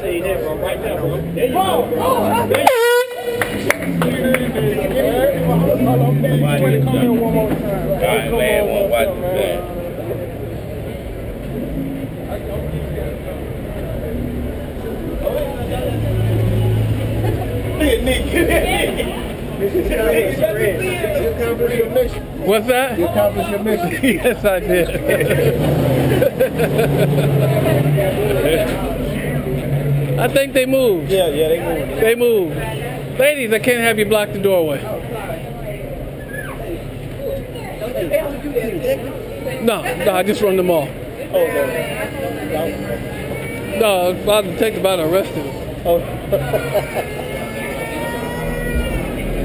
See here, bro, right there, bro. There you go. Alright, man, we'll watch this. What's that? You accomplished your mission. Yes, I did. I think they moved. Yeah, they moved. They moved. Ladies, I can't have you block the doorway. No, I just run them off. Oh, No, I was about to take about arrested. no. Oh.